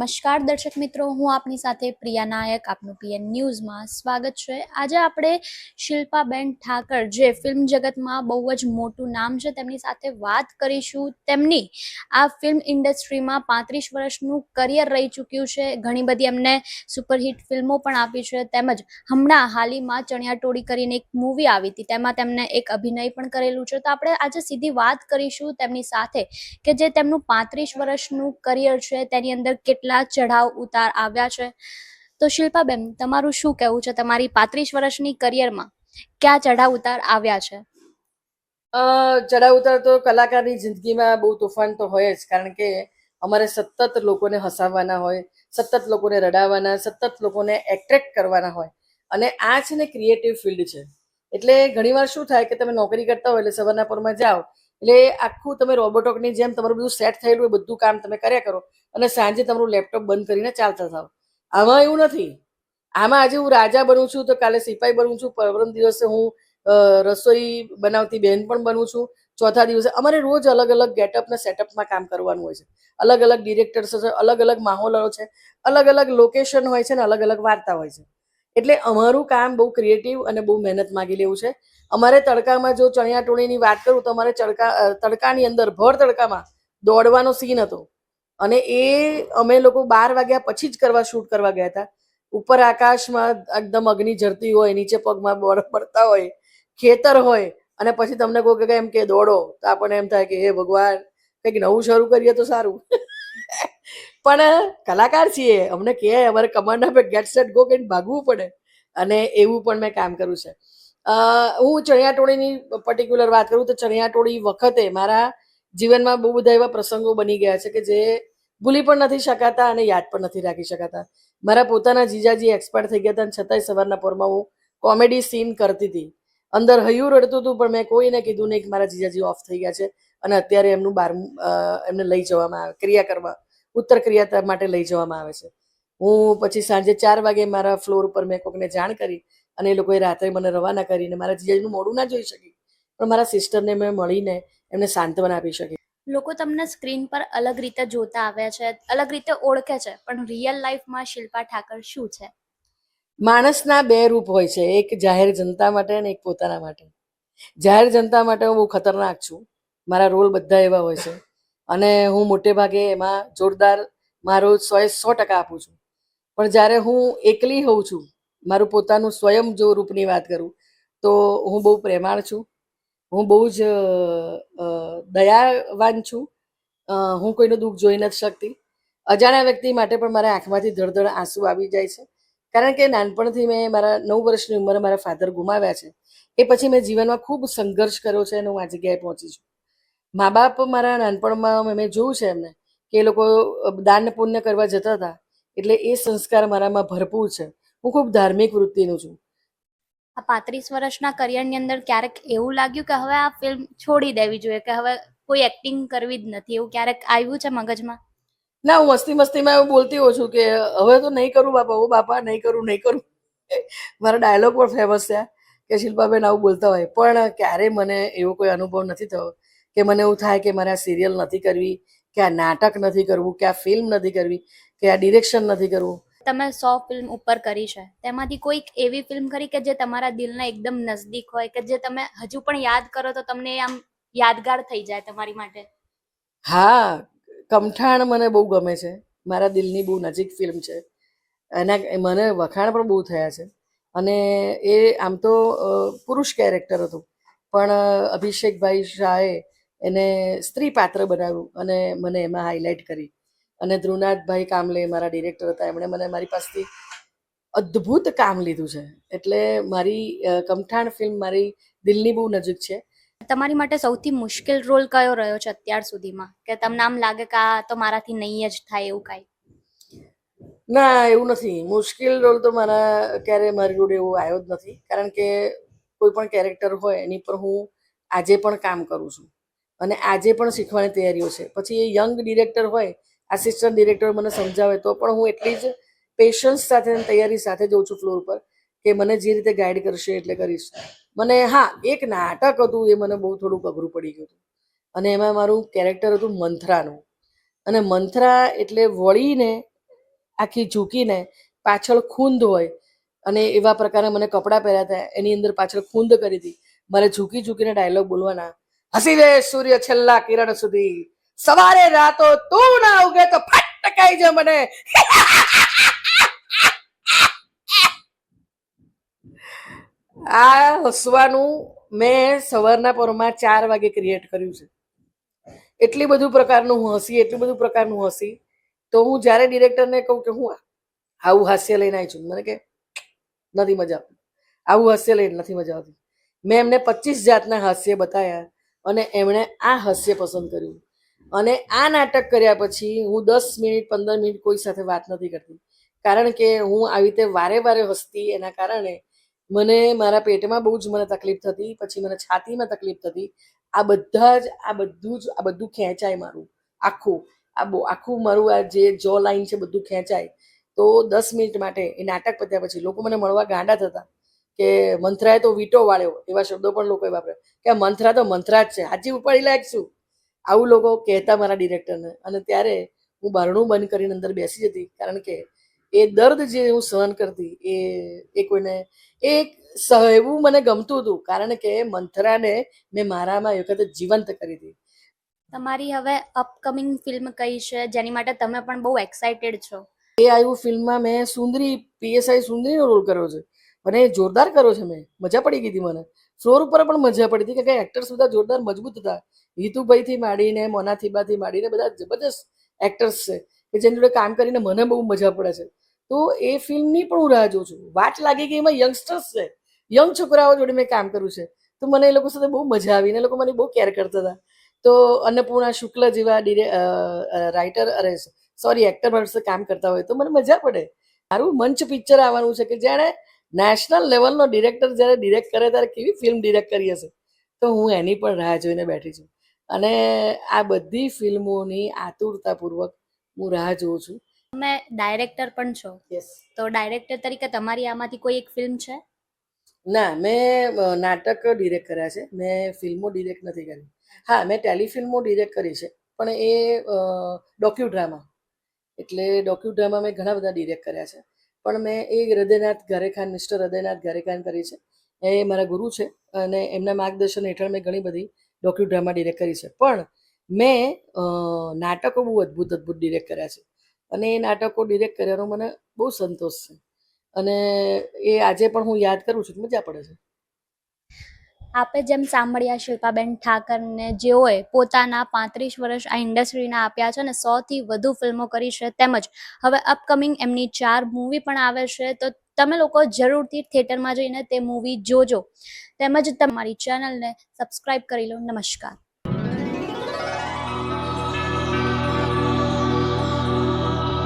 નમસ્કાર દર્શક મિત્રો, હું આપની સાથે પ્રિયા નાયક, આપનું પીએન ન્યૂઝમાં સ્વાગત છે. આજે આપણે શિલ્પાબેન ઠાકર, જે ફિલ્મ જગતમાં બહુ જ મોટું નામ છે, તેમની સાથે વાત કરીશું. તેમની આ ફિલ્મ ઇન્ડસ્ટ્રીમાં 35 વર્ષનું કરિયર રહી ચૂક્યું છે. ઘણી બધી એમને સુપરહિટ ફિલ્મો પણ આપી છે, તેમજ હમણાં હાલમાં ચણિયાટોળી કરીને એક મૂવી આવી હતી, તેમાં તેમને એક અભિનય પણ કરેલું છે. તો આપણે આજે સીધી વાત કરીશું તેમની સાથે કે જે તેમનું 35 વર્ષનું કરિયર છે તેની અંદર કેટલા ચઢાવ ઉતાર આવ્યા છે. તો શિલ્પાબેન, તમારું શું કહેવું છે તમારી 35 વર્ષની કરિયરમાં ક્યાં ચઢાવ ઉતાર આવ્યા છે? ચઢાવ ઉતાર તો કલાકારની જિંદગીમાં બહુ તોફાન તો હોય જ, કારણ કે અમારે સતત લોકોને હસાવવાના હોય, સતત લોકોને રડાવવાના, સતત લોકોને એટ્રેક્ટ કરવાના હોય. અને આ છે ને ક્રિએટિવ ફિલ્ડ છે, એટલે ઘણીવાર શું થાય કે તમે નોકરી કરતા હોય એટલે સવારના પોરમાં જાઓ એટલે આખું તમે રોબોટોકની જેમ તમારું બધું સેટ થયેલું હોય, બધું કામ તમે કર્યા કરો અને સાંજે તમારું લેપટોપ બંધ કરીને ચાલતા થાવ. આમાં એવું નથી. આમાં આજે હું રાજા બનું છું તો કાલે સિપાઈ બનું છું, પરમ દિવસે હું રસોઈ બનાવતી બહેન પણ બનું છું, ચોથા દિવસે અમારે રોજ અલગ અલગ ગેટઅપ ને સેટઅપમાં કામ કરવાનું હોય છે. અલગ અલગ ડિરેક્ટર્સ છે, અલગ અલગ માહોલો છે, અલગ અલગ લોકેશન હોય છે ને અલગ અલગ વાર્તા હોય છે. એટલે અમારું કામ બહુ ક્રિએટિવ અને બહુ મહેનત માગી લેવું છે. અમારે તડકામાં જો ચણિયાટોળીની વાત કરું તો અમારે તડકાની અંદર ભર તડકામાં દોડવાનો સીન હતો, અને એ અમે લોકો 12 વાગ્યા પછી જ શૂટ કરવા ગયા હતા. ઉપર આકાશમાં એકદમ અગ્નિ ઝરતી હોય, નીચે પગમાં બોર પડતા હોય, ખેતર હોય, અને પછી તમને કોઈ કે એમ કે દોડો તો આપણને એમ થાય કે હે ભગવાન, કંઈક નવું શરૂ કરીએ તો સારું. પણ કલાકાર છીએ, અમને કે અમારે કમાન્ડ આપે ગેટ સેટ ગો કહીને ભાગવું પડે, અને એવું પણ મેં કામ કર્યું છે. હું ચણિયાટોળીની પર્ટિક્યુલર વાત કરું તો ચણિયાટોળી વખતે મારા જીવનમાં બહુ બધા એવા પ્રસંગો બની ગયા છે કે જે ભૂલી પણ નથી શકાતા અને યાદ પણ નથી રાખી શકાતા. મારા પોતાના જીજાજી એક્સપાયર થઈ ગયા હતા, અને છતાંય સવારના પોરમાં હું કોમેડી સીન કરતી હતી. અંદર હૈયું રડતું હતું, પણ મેં કોઈને કીધું નહીં કે મારા જીજાજી ઓફ થઈ ગયા છે અને અત્યારે એમનું એમને લઈ જવામાં આવે, ક્રિયા કરવા, ઉત્તર ક્રિયા માટે લઈ જવામાં આવે છે. હું પછી સાંજે 4 વાગે મારા ફ્લોર ઉપર મેં કોઈને જાણ કરી, અને એ લોકોએ રાત્રે મને રવાના કરીને મારા જીજાજીનું મોઢું ના જોઈ શકી, પણ મારા સિસ્ટરને મેં મળીને એમને સાંત્વના આપી શકી. લોકો તમને સ્ક્રીન પર અલગ રીતે જોતા આવ્યા છે, અલગ રીતે ઓળખે છે, પણ રિયલ લાઈફમાં શિલ્પા ઠાકર શું છે? માણસના 2 રૂપ હોય છે, એક જાહેર જનતા માટે અને એક પોતાના માટે. જાહેર જનતા માટે હું બહુ ખતરનાક છું, મારા રોલ બધા એવા હોય છે, અને હું મોટે ભાગે એમાં જોરદાર મારો 100% આપું છું. પણ જ્યારે હું એકલી હોઉં છું, મારું પોતાનું સ્વયં જો રૂપની વાત કરું તો હું બહુ પ્રેમાળ છું, હું બહુ જ દયાવાન છું, હું કોઈનું દુઃખ જોઈ નથી શકતી. અજાણ્યા વ્યક્તિ માટે પણ મારા આંખમાંથી ધડધડ આંસુ આવી જાય છે, કારણ કે નાનપણથી મેં મારા 9 વર્ષની ઉંમરે મારા ફાધર ગુમાવ્યા છે. એ પછી મેં જીવનમાં ખૂબ સંઘર્ષ કર્યો છે અને હું આ જગ્યાએ પહોંચી છું. મા બાપ મારા નાનપણમાં મેં જોયું છે એમને કે એ લોકો દાન પુણ્ય કરવા જતા હતા, એટલે એ સંસ્કાર મારામાં ભરપૂર છે. હું ખૂબ ધાર્મિક વૃત્તિનું છું. આ 35 વર્ષના કરિયરની અંદર ક્યારેક એવું લાગ્યું કે હવે આ ફિલ્મ છોડી દેવી જોઈએ, કે હવે કોઈ એક્ટિંગ કરવી જ નથી, એવું ક્યારેક આવ્યું છે મગજમાં? ના, હું મસ્તીમાં એવું બોલતી હોઉં છું કે હવે તો નહીં કરું બાપા, ઓ બાપા નહીં કરું, નહીં કરું. મારા ડાયલોગ પણ ફેમસ થયા કે શિલ્પાબેન આવું બોલતા હોય, પણ ક્યારેય મને એવો કોઈ અનુભવ નથી થયો કે મને એવું થાય કે મારે આ સિરિયલ નથી કરવી, કે આ નાટક નથી કરવું, કે આ ફિલ્મ નથી કરવી, કે આ ડિરેક્શન નથી કરવું. તમે 100 ફિલ્મ ઉપર કરી છે, તેમાંથી કોઈક એવી ફિલ્મ ખરી કે જે તમારા દિલના એકદમ નજદીક હોય, કે જે તમે હજુ પણ યાદ કરો તો તમને આમ યાદગાર થઈ જાય તમારી માટે? હા, કમઠાણ મને બહુ ગમે છે, મારા દિલની બહુ નજીક ફિલ્મ છે. એના મને વખાણ પણ બહુ થયા છે, અને એ આમ તો પુરુષ કેરેક્ટર હતું, પણ અભિષેકભાઈ શાહે એને સ્ત્રી પાત્ર બનાવ્યું અને મને એમાં હાઇલાઇટ કરી. અને ધ્રુવનાથભાઈ કામલે મારા ડિરેક્ટર હતા, એમણે મને મારી પાસેથી અદ્ભુત કામ લીધું છે. એટલે મારી કમઠાણ ફિલ્મ મારી દિલની બહુ નજીક છે. તમારી માટે સૌથી મુશ્કેલ રોલ કયો રહ્યો છે અત્યાર સુધીમાં, કે તમને આમ લાગે કે આ તો મારાથી નહીં જ થાય એવું કાંઈ? ના, એવું નથી. મુશ્કેલ રોલ તો ક્યારે મારી જોડે એવો આવ્યો જ નથી, કારણ કે કોઈ પણ કેરેક્ટર હોય એની પર હું આજે પણ કામ કરું છું, અને આજે પણ શીખવાની તૈયારીઓ છે. પછી એ યંગ ડિરેક્ટર હોય, આસિસ્ટન્ટ ડિરેક્ટર મને સમજાવે તો પણ હું એટલી જ પેશન્સ સાથે અને તૈયારી સાથે જઉં છું ફ્લોર પર, કે મને જે રીતે ગાઈડ કરશે એટલે કરીશ. મને એક નાટક હતું, એ મને બહુ થોડુંક અઘરું પડી ગયું હતું, અને એમાં મારું કેરેક્ટર હતું મંથરાનું. અને મંથરા એટલે વળીને આખી ઝૂકીને પાછળ ખૂંદ હોય અને એવા પ્રકારે મને કપડાં પહેર્યા હતા, એની અંદર પાછળ ખૂંદ કરી હતી. મારે ઝૂકી ઝૂકીને ડાયલોગ બોલવાના. હસી રે સૂર્ય છેલ્લા કિરણ સુધી, સવારે રાતો તું ના ઉગે તો ફટકાઈ જાય મને. આ હસવાનું મેં સવારના પરમાં 4 વાગે ક્રિએટ કર્યું છે. એટલી બધું પ્રકારનું હું હસી, એટલું બધું પ્રકારનું હસી. તો હું જ્યારે ડિરેક્ટરને કહું કે હું આવું હાસ્ય લઈને આવી છું, મને કે નથી મજા આવતી, આવું હાસ્ય લઈને નથી મજા આવતી. મેં એમને 25 જાતના હાસ્ય બતાવ્યા અને એમણે આ હાસ્ય પસંદ કર્યું. અને આ નાટક કર્યા પછી હું 10 મિનિટ 15 મિનિટ કોઈ સાથે વાત નથી કરતી, કારણ કે હું આવી રીતે વારે વારે હસતી. એના કારણે મને મારા પેટમાં બહુ જ મને તકલીફ થતી, પછી મને છાતીમાં તકલીફ થતી. આ બધું ખેંચાય મારું આખું મારું આ જે જો લાઈન છે બધું ખેંચાય. તો 10 મિનિટ માટે એ નાટક પત્યા પછી લોકો મને મળવા ગાંડા થતા કે મંથરાએ તો વીટો વાળ્યો, એવા શબ્દો પણ લોકોએ વાપરે કે મંથરા તો મંથરા જ છે, હાજી ઉપાડી લાયક શું, આવું લોકો કહેતા મારા ડિરેક્ટરને. અને ત્યારે હું બારણું બંધ કરીને અંદર બેસી જતી, કારણ કે એ દર્દ જે હું સહન કરતી એ કોઈને એવું મને ગમતું હતું, કારણ કે મંથરાને મેં મારામાં એ વખતે જીવંત કરી હતી. તમારી હવે અપકમિંગ ફિલ્મ કઈ છે જેની માટે તમે પણ બહુ એક્સાઇટેડ છો? એ આવ્યું ફિલ્મમાં મેં સુંદરી, પીએસઆઈ સુંદરીનો રોલ કર્યો છે અને એ જોરદાર કર્યો છે. મેં મજા પડી ગઈ હતી. મને ફ્લોર ઉપર પણ મજા પડી હતી, કે એક્ટર્સ બધા જોરદાર મજબૂત હતા. હિતુભાઈથી માંડીને મોનાથીબાથી માંડીને બધા જબરદસ્ત એક્ટર્સ છે કે જેની જોડે કામ કરીને મને બહુ મજા પડે છે. તો એ ફિલ્મની પણ હું રાહ જોઉં છું. વાટ લાગી ગઈ. એમાં યંગસ્ટર્સ છે, યંગ છોકરાઓ જોડે મેં કામ કર્યું છે, તો મને એ લોકો સાથે બહુ મજા આવી. એ લોકો મને બહુ કેર કરતા હતા. તો અન્નપૂર્ણા શુક્લ જેવા રાઇટર એક્ટર સાથે કામ કરતા હોય તો મને મજા પડે. મારું મંચ પિક્ચર આવવાનું છે કે જ્યારે નેશનલ લેવલનો ડિરેક્ટર જ્યારે ડિરેક્ટ કરે ત્યારે કેવી ફિલ્મ ડિરેક્ટ કરી હશે. તો હું એની પણ રાહ જોઈને બેઠી છું અને આ બધી ફિલ્મોની આતુરતાપૂર્વક હું રાહ જોઉં છું. તમે ડાયરેક્ટર પણ છો, યસ. તો ડાયરેક્ટર તરીકે તમારી આમાંથી કોઈ એક ફિલ્મ છે? ના, મેં નાટક ડિરેક્ટ કર્યા છે, મેં ફિલ્મો ડિરેક્ટ નથી કરી. હા, મેં ટેલિફિલ્મો ડિરેક્ટ કરી છે, પણ એ ડોક્યુ ડ્રામા, એટલે ડોક્યુ ડ્રામા મેં ઘણા બધા ડિરેક્ટ કર્યા છે. પણ મેં એ હૃદયનાથ ઘારેખાન, મિસ્ટર હૃદયનાથ ઘારેખાન કરી છે. એ મારા ગુરુ છે અને એમના માર્ગદર્શન હેઠળ મેં ઘણી બધી ડોક્યુ ડ્રામા ડિરેક્ટ કરી છે. પણ મેં નાટકો બહુ અદ્ભુત ડિરેક્ટ કર્યા છે અને એ નાટકો ડિરેક્ટ કર્યાનો મને બહુ સંતોષ છે અને એ આજે પણ હું યાદ કરું છું, મજા પડે છે. આપે જેમ સાંભળ્યા શિલ્પાબેન ઠાકરને, જેઓએ પોતાના 35 વર્ષ આ ઇન્ડસ્ટ્રીના આપ્યા છે અને 100થી વધુ ફિલ્મો કરી છે, તેમજ હવે અપકમિંગ એમની 4 મૂવી પણ આવે છે. તો તમે લોકો જરૂરથી થિયેટરમાં જઈને તે મૂવી જોજો, તેમજ તમારી ચેનલને સબસ્ક્રાઇબ કરી લો. નમસ્કાર.